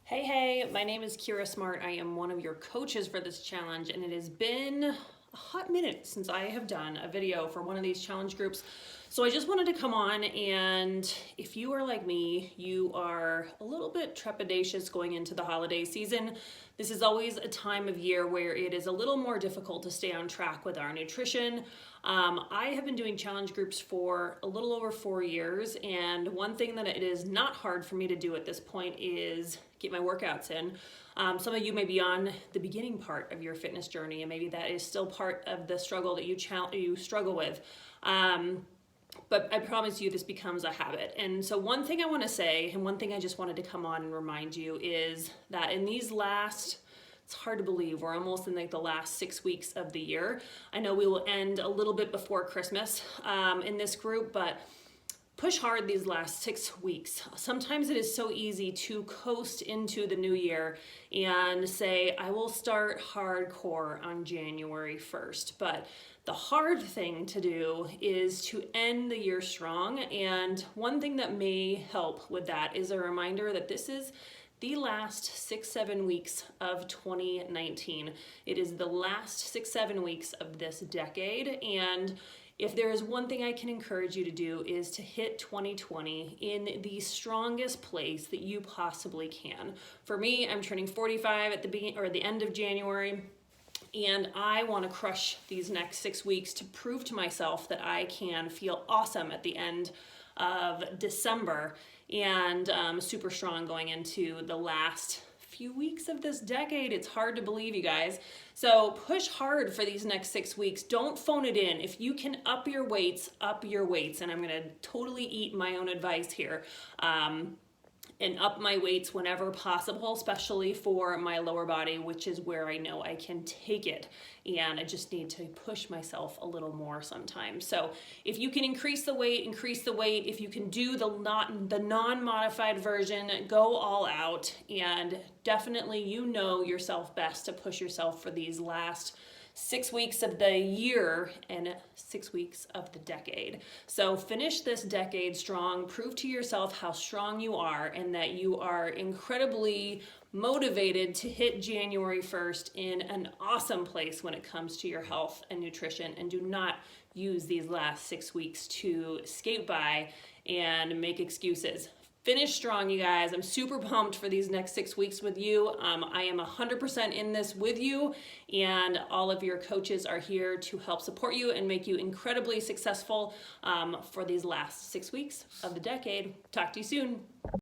Hey, my name is Kira Smart. I am one of your coaches for this challenge, and it has been a hot minute since I have done a video for one of these challenge groups. So I just wanted to come on, and if you are like me, you are a little bit trepidatious going into the holiday season. This is always a time of year where it is a little more difficult to stay on track with our nutrition. I have been doing challenge groups for a little over 4 years, and one thing that it is not hard for me to do at this point is get my workouts in. Some of you may be on the beginning part of your fitness journey, and maybe that is still part of the struggle that you struggle with. But I promise you this becomes a habit. And so one thing I want to say, and one thing I just wanted to come on and remind you, is that in these it's hard to believe, we're almost in like the last 6 weeks of the year. I know we will end a little bit before Christmas in this group, but push hard these last 6 weeks. Sometimes it is so easy to coast into the new year and say, I will start hardcore on January 1st. But the hard thing to do is to end the year strong. And one thing that may help with that is a reminder that this is the last 6-7 weeks of 2019. It is the last 6-7 weeks of this decade, and if there is one thing I can encourage you to do is to hit 2020 in the strongest place that you possibly can. For me, I'm turning 45 at the end of January, and I want to crush these next 6 weeks to prove to myself that I can feel awesome at the end of December and super strong going into the last few weeks of this decade. It's hard to believe, you guys. So push hard for these next 6 weeks. Don't phone it in. If you can up your weights, up your weights. And I'm going to totally eat my own advice here. And up my weights whenever possible, especially for my lower body, which is where I know I can take it. And I just need to push myself a little more sometimes. So if you can increase the weight, increase the weight. If you can do the non-modified version, go all out. And definitely you know yourself best to push yourself for these last 6 weeks of the year and 6 weeks of the decade. So finish this decade strong, prove to yourself how strong you are and that you are incredibly motivated to hit January 1st in an awesome place when it comes to your health and nutrition, and do not use these last 6 weeks to skate by and make excuses. Finish strong, you guys. I'm super pumped for these next 6 weeks with you. I am 100% in this with you, and all of your coaches are here to help support you and make you incredibly successful for these last 6 weeks of the decade. Talk to you soon.